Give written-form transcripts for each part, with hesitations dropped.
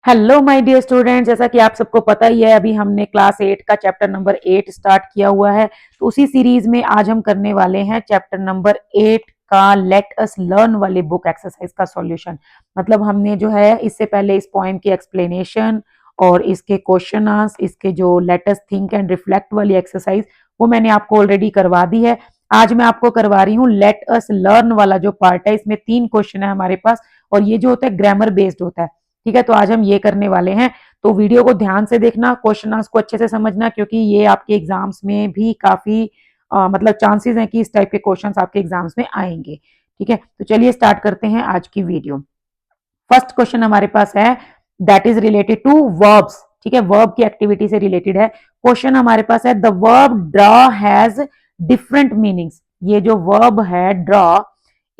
Hello my dear students, जैसा कि आप सबको पता ही है अभी हमने क्लास 8 का चैप्टर नंबर 8 स्टार्ट किया हुआ है। तो उसी सीरीज में आज हम करने वाले हैं चैप्टर नंबर 8 का लेट अस लर्न वाली बुक एक्सरसाइज का सॉल्यूशन। मतलब हमने जो है इससे पहले इस पोएम की एक्सप्लेनेशन और इसके क्वेश्चन आंसर, इसके जो let us think and reflect वाली एक्सरसाइज वो मैंने आपको ऑलरेडी करवा दी है। आज मैं आपको करवा रही हूँ लेट अस लर्न वाला जो पार्ट है। इसमें 3 क्वेश्चन है हमारे पास और ये जो होता है ग्रामर बेस्ड होता है। ठीक है, तो आज हम ये करने वाले हैं। तो वीडियो को ध्यान से देखना, क्वेश्चन आंसर को अच्छे से समझना, क्योंकि ये आपके एग्जाम्स में भी काफी मतलब चांसेस हैं कि इस टाइप के क्वेश्चंस आपके एग्जाम्स में आएंगे। ठीक है, तो चलिए स्टार्ट करते हैं आज की वीडियो। फर्स्ट क्वेश्चन हमारे पास है that is related to verbs. ठीक है, वर्ब की एक्टिविटी से रिलेटेड है। क्वेश्चन हमारे पास है the verb draw has different meanings. ये जो वर्ब है ड्रॉ,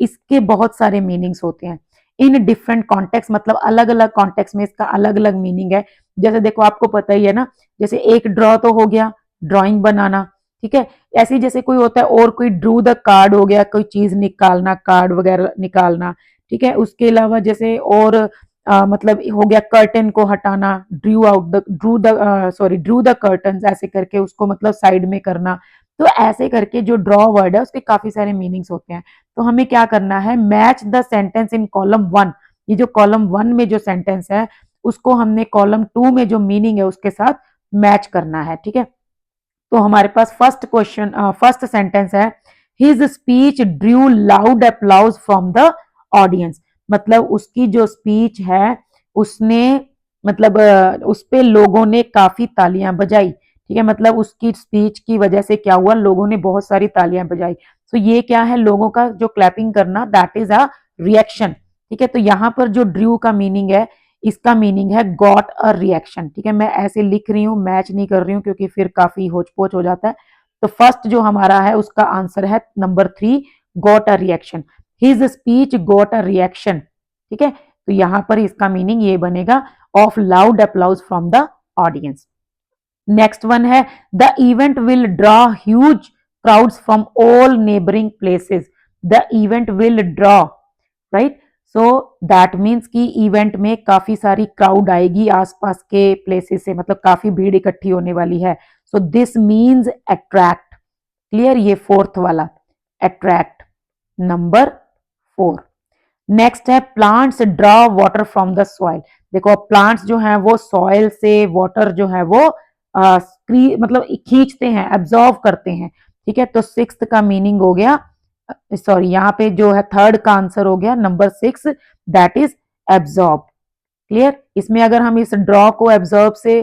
इसके बहुत सारे मीनिंग्स होते हैं इन डिफरेंट कॉन्टेक्स्ट, मतलब अलग अलग कॉन्टेक्स्ट में इसका अलग अलग मीनिंग है। जैसे देखो आपको पता ही है ना, जैसे एक ड्रॉ तो हो गया ड्राइंग बनाना। ठीक है, ऐसे ही जैसे कोई होता है और कोई ड्रू द कार्ड हो गया, कोई चीज निकालना, कार्ड वगैरह निकालना। ठीक है, उसके अलावा जैसे और मतलब हो गया कर्टन को हटाना, ड्रू द कर्टन, ऐसे करके उसको मतलब साइड में करना। तो ऐसे करके जो ड्रॉ वर्ड है उसके काफी सारे मीनिंग्स होते हैं। तो हमें क्या करना है, match the sentence in column 1। ये जो कॉलम 1 में जो सेंटेंस है उसको हमने कॉलम 2 में जो मीनिंग है उसके साथ मैच करना है। ठीक है, तो हमारे पास फर्स्ट सेंटेंस है his speech drew loud applause from the audience. मतलब उसकी जो स्पीच है उसने मतलब उस पे लोगों ने काफी तालियां बजाई। ठीक है, मतलब उसकी स्पीच की वजह से क्या हुआ, लोगों ने बहुत सारी तालियां बजाई। तो ये क्या है, लोगों का जो क्लैपिंग करना, दैट इज अ रिएक्शन। ठीक है, तो यहां पर जो ड्रू का मीनिंग है, इसका मीनिंग है गॉट अ रिएक्शन। ठीक है, मैं ऐसे लिख रही हूँ, मैच नहीं कर रही हूँ क्योंकि फिर काफी होचपोच हो जाता है। तो फर्स्ट जो हमारा है उसका आंसर है number 3, got a reaction. His speech got a reaction. ठीक है, तो यहां पर इसका मीनिंग ये बनेगा of loud applause from the audience. Next one है the event will draw huge crowds from all neighbouring places. The event will draw, right, so that means कि इवेंट में काफी सारी क्राउड आएगी आसपास के प्लेसेस से, मतलब काफी भीड़ इकट्ठी होने वाली है। So this means attract. Clear, ये फोर्थ वाला अट्रैक्ट, नंबर 4। नेक्स्ट है plants draw water from the soil. देखो प्लांट्स जो है वो सॉइल से वाटर जो है वो मतलब खींचते हैं, एब्जॉर्व करते हैं। ठीक है, तो सिक्स्थ का मीनिंग हो गया, सॉरी यहाँ पे जो है थर्ड का आंसर हो गया number 6, that is absorb. Clear, इसमें अगर हम इस ड्रॉ को एब्जॉर्ब से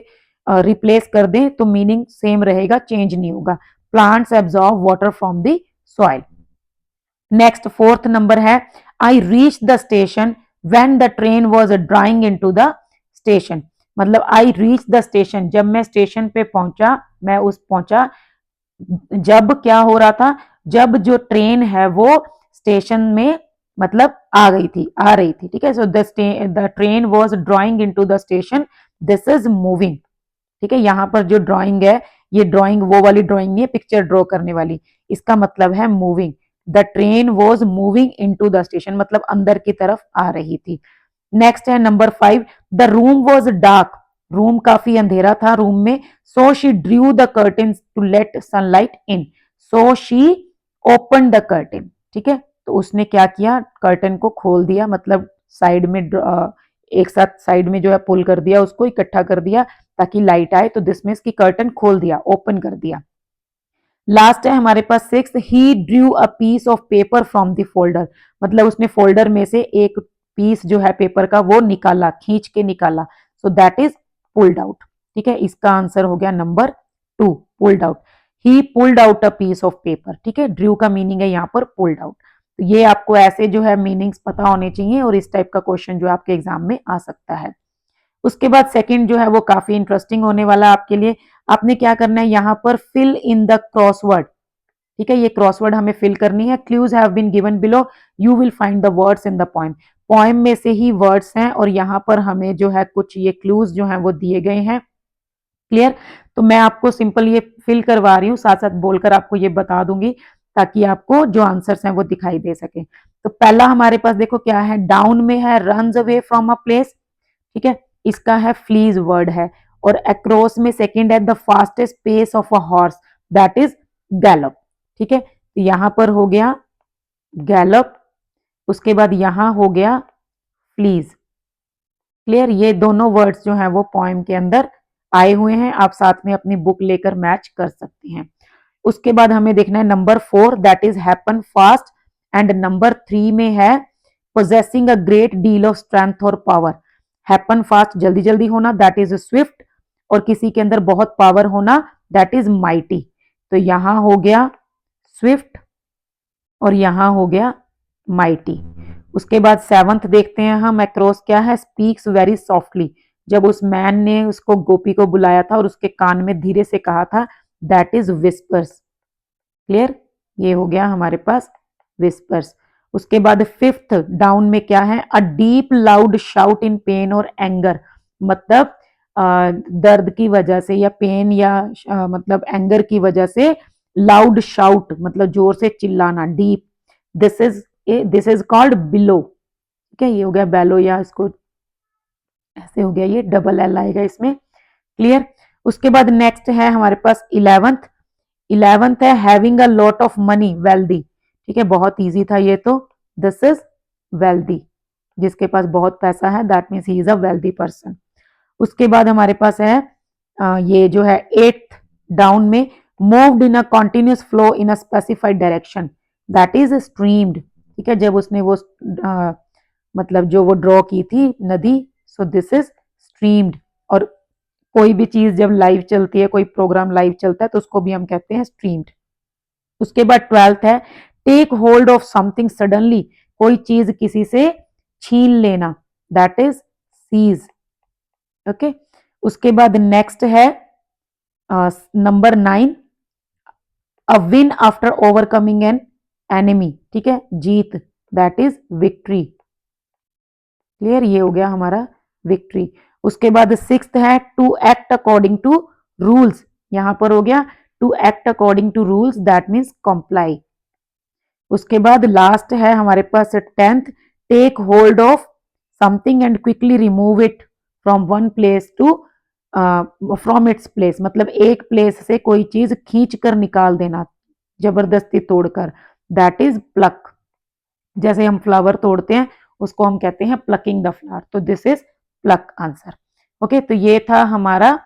रिप्लेस कर दें तो मीनिंग सेम रहेगा, चेंज नहीं होगा। Plants absorb water from the soil. Next fourth number है I reach the station when the train was drawing into the station. मतलब आई रीच द स्टेशन, जब मैं स्टेशन पे पहुंचा, मैं उस पहुंचा जब क्या हो रहा था, जब जो ट्रेन है वो स्टेशन में मतलब आ गई थी, आ रही थी। ठीक है, so the train was drawing into the station, this is moving. ठीक है, यहाँ पर जो ड्राइंग है, ये ड्राइंग वो वाली ड्राइंग नहीं है पिक्चर ड्रॉ करने वाली, इसका मतलब है moving. The train was moving into the station, मतलब अंदर की तरफ आ रही थी। नेक्स्ट है number 5, the room was dark. Room काफी अंधेरा था रूम में। So she drew the curtain to let sunlight in. So she open the curtain. ठीक है, तो उसने क्या किया, कर्टन को खोल दिया, मतलब साइड में एक साथ साइड में जो है पुल कर दिया, उसको इकट्ठा कर दिया ताकि लाइट आए। तो दिस मीन्स की कर्टन खोल दिया, ओपन कर दिया। लास्ट है हमारे पास 6, he drew a piece of paper from the folder. मतलब उसने फोल्डर में से एक पीस जो है पेपर का वो निकाला, खींच के निकाला। So that is pulled out. ठीक है, इसका आंसर हो गया number 2, pulled out. He pulled out a piece of paper. ठीक है, ड्रू का मीनिंग है यहाँ पर पुल्ड आउट। तो ये आपको ऐसे जो है मीनिंग्स पता होने चाहिए और इस टाइप का क्वेश्चन जो आपके एग्जाम में आ सकता है। उसके बाद सेकंड जो है वो काफी इंटरेस्टिंग होने वाला आपके लिए। आपने क्या करना है, यहाँ पर फिल इन द क्रॉसवर्ड। ठीक है, ये क्रॉसवर्ड हमें फिल करनी है। Clues have been given below, you will find the words in the poem. Poem में से ही वर्ड्स हैं और यहाँ पर हमें जो है कुछ ये क्लूज जो है वो दिए गए हैं। क्लियर, तो मैं आपको सिंपल ये फिल करवा रही हूँ, साथ साथ बोलकर आपको ये बता दूंगी ताकि आपको जो आंसर्स हैं वो दिखाई दे सके। तो पहला हमारे पास देखो क्या है, डाउन में है runs away from a place. ठीक है, इसका है फ्लीज वर्ड है, और अक्रॉस में सेकंड है the fastest pace of a horse, that is gallop. ठीक है, तो यहां पर हो गया गैलप, उसके बाद यहां हो गया फ्लीज। क्लियर, ये दोनों वर्ड्स जो हैं वो पोएम के अंदर आए हुए हैं, आप साथ में अपनी बुक लेकर मैच कर सकते हैं। उसके बाद हमें देखना है number 4, that is happen fast, and number 3 में है possessing a great deal of strength और पावर। हैपन फास्ट जल्दी जल्दी होना, दैट इज स्विफ्ट, और किसी के अंदर बहुत पावर होना, दैट इज माइटी। तो यहां हो गया स्विफ्ट और यहां हो गया माइटी। उसके बाद 7th देखते हैं हम, अक्रॉस क्या है, स्पीक्स वेरी सॉफ्टली। जब उस मैन ने उसको गोपी को बुलाया था और उसके कान में धीरे से कहा था, दैट इज विस्पर्स। क्लियर, ये हो गया हमारे पास विस्पर्स। उसके बाद 5th डाउन में क्या है, a deep loud shout in pen और एंगर, मतलब दर्द की वजह से या पेन या मतलब एंगर की वजह से लाउड शाउट मतलब जोर से चिल्लाना, deep. This is called below. ठीक है, ये हो गया बेलो, या इसको ऐसे हो गया, ये डबल एल आएगा इसमें। क्लियर। उसके बाद नेक्स्ट है हमारे पास 11th है having a lot of money, wealthy. ठीक है, बहुत इजी था ये तो, दिस इज वेल्दी, जिसके पास बहुत पैसा है that means he is a wealthy person. उसके बाद हमारे पास है ये जो है 8th डाउन में, moved in a continuous flow in a specified direction, that is streamed. ठीक है, जब उसने वो मतलब जो वो ड्रॉ की थी नदी, सो दिस इज स्ट्रीम्ड। और कोई भी चीज जब लाइव चलती है, कोई प्रोग्राम लाइव चलता है, तो उसको भी हम कहते हैं स्ट्रीम्ड। उसके बाद 12th है take hold of something suddenly, कोई चीज किसी से छीन लेना, दैट इज सीज। ओके, उसके बाद नेक्स्ट है number 9, a win after overcoming an enemy. ठीक है, जीत, दैट इज विक्ट्री। क्लियर, ये हो गया हमारा विक्ट्री। उसके बाद 6th है to act according to rules, यहां पर हो गया to act according to rules, that means comply. उसके बाद लास्ट है हमारे पास 10th, take hold of something and quickly remove it from one place to from its place, मतलब एक प्लेस से कोई चीज खींच कर निकाल देना, जबरदस्ती तोड़कर, दैट इज प्लक। जैसे हम फ्लावर तोड़ते हैं उसको हम कहते हैं प्लकिंग द फ्लावर, तो this is pluck answer. Okay, तो ये था हमारा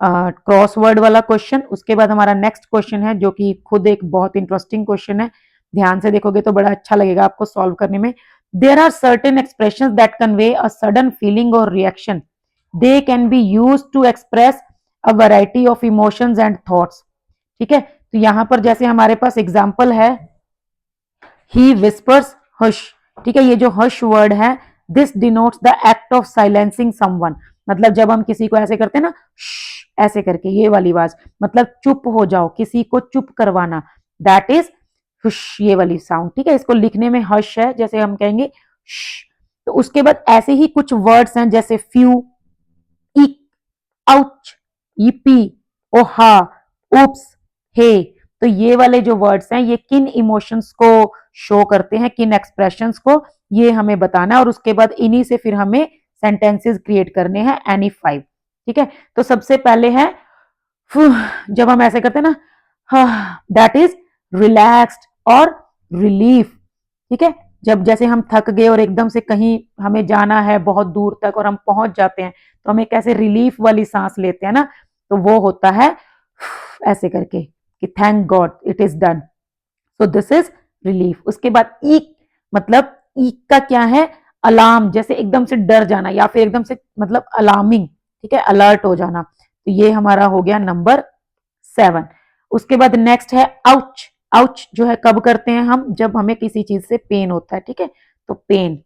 क्रॉसवर्ड वाला क्वेश्चन। उसके बाद हमारा नेक्स्ट क्वेश्चन है जो कि खुद एक बहुत इंटरेस्टिंग क्वेश्चन है, ध्यान से देखोगे तो बड़ा अच्छा लगेगा आपको सॉल्व करने में। There are certain expressions that convey a sudden feeling और reaction, they can be use to express a variety of emotions and thoughts. ठीक है, तो यहां पर जैसे हमारे पास एग्जाम्पल है, ही विस्पर्स हश। ठीक है, ये जो हश वर्ड है, this denotes the act of silencing someone, मतलब जब हम किसी को ऐसे करते हैं ना, ऐसे करके ये वाली आवाज, मतलब चुप हो जाओ, किसी को चुप करवाना, दैट इज हुश, ये वाली साउंड। ठीक है, इसको लिखने में हश है, जैसे हम कहेंगे श। तो उसके बाद ऐसे ही कुछ वर्ड्स हैं जैसे फ्यू, इक, आउच, yippee, ओहा, उप्स, हे। तो ये वाले जो वर्ड्स हैं ये किन इमोशंस को शो करते हैं, किन एक्सप्रेशंस को, ये हमें बताना है, और उसके बाद इन्हीं से फिर हमें सेंटेंसेस क्रिएट करने हैं एनी 5। ठीक है, तो सबसे पहले है जब हम ऐसे करते हैं ना, दैट इज रिलैक्स्ड और रिलीफ। ठीक है, जब जैसे हम थक गए और एकदम से कहीं हमें जाना है बहुत दूर तक और हम पहुंच जाते हैं, तो हम एक ऐसे रिलीफ वाली सांस लेते हैं ना, तो वो होता है ऐसे करके कि thank God it is done, so this is relief. उसके बाद ईक, मतलब ईक का क्या है, अलार्म, जैसे एकदम से डर जाना या फिर एकदम से मतलब अलार्मिंग। ठीक है, अलर्ट हो जाना, तो ये हमारा हो गया नंबर 7। उसके बाद नेक्स्ट है आउच। आउच जो है कब करते हैं हम, जब हमें किसी चीज से पेन होता है। ठीक है, तो पेन।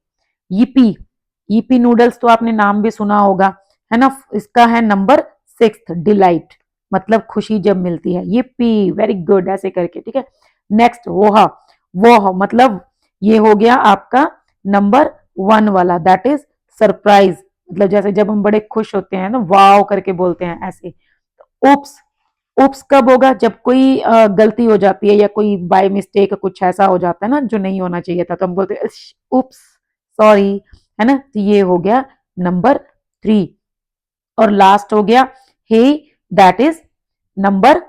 यीपी, यीपी नूडल्स तो आपने नाम भी सुना होगा, है ना, इसका है नंबर 6, डिलाइट, मतलब खुशी जब मिलती है, यीपी, वेरी गुड, ऐसे करके। ठीक है, नेक्स्ट वोहा, वोह मतलब ये हो गया आपका नंबर 1 वाला, दैट इज सरप्राइज, मतलब जैसे जब हम बड़े खुश होते हैं ना, वाव करके बोलते हैं ऐसे। उप्स, उप्स कब होगा, जब कोई गलती हो जाती है या कोई बाय मिस्टेक कुछ ऐसा हो जाता है ना जो नहीं होना चाहिए था, तो हम बोलते हैं उप्स, सॉरी, है ना, तो ये हो गया नंबर 3। और लास्ट हो गया हे, that is number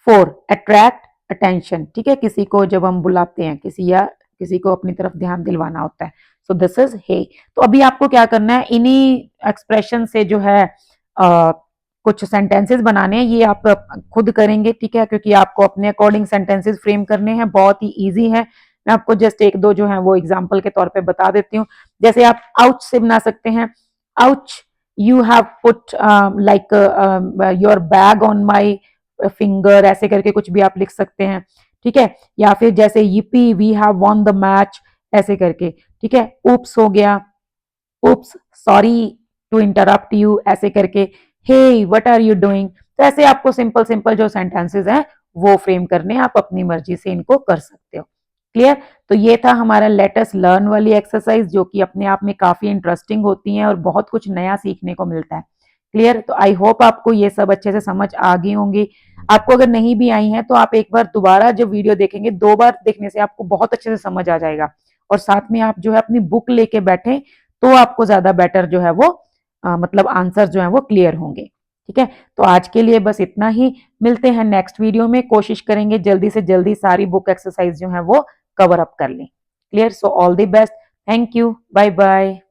4, attract attention. ठीक है, किसी को जब हम बुलाते हैं, किसी को अपनी तरफ ध्यान दिलवाना होता है, सो दिस इज हे। तो अभी आपको क्या करना है, इन्हीं एक्सप्रेशन से जो है कुछ सेंटेंसेस बनाने हैं, ये आप खुद करेंगे। ठीक है, क्योंकि आपको अपने अकॉर्डिंग सेंटेंसेस फ्रेम करने हैं, बहुत ही ईजी है। मैं आपको जस्ट एक दो जो है वो एग्जाम्पल के तौर पे बता देती हूँ। जैसे आप आउच से बना सकते हैं, ouch you have put like your bag on my finger, ऐसे करके कुछ भी आप लिख सकते हैं। ठीक है, या फिर जैसे yippee we have won the match, ऐसे करके। ठीक है, उप्स हो गया, oops sorry to interrupt you, ऐसे करके। Hey what are you doing. तो ऐसे आपको सिंपल सिंपल जो सेंटेंसेस हैं वो फ्रेम करने, आप अपनी मर्जी से इनको कर सकते हो। क्लियर। तो ये था हमारा लेट अस लर्न वाली एक्सरसाइज, जो कि अपने आप में काफी इंटरेस्टिंग होती है और बहुत कुछ नया सीखने को मिलता है। क्लियर। तो आई होप आपको ये सब अच्छे से समझ आ गई होंगी। आपको अगर नहीं भी आई है तो आप एक बार दोबारा जब वीडियो देखेंगे, 2 बार देखने से आपको बहुत अच्छे से समझ आ जाएगा। और साथ में आप जो है अपनी बुक लेके बैठे तो आपको ज्यादा बेटर जो है वो मतलब आंसर जो है वो क्लियर होंगे। ठीक है, तो आज के लिए बस इतना ही। मिलते हैं नेक्स्ट वीडियो में, कोशिश करेंगे जल्दी से जल्दी सारी बुक एक्सरसाइज जो है वो कवर अप कर लें। Clear. So all the best, thank you, bye bye.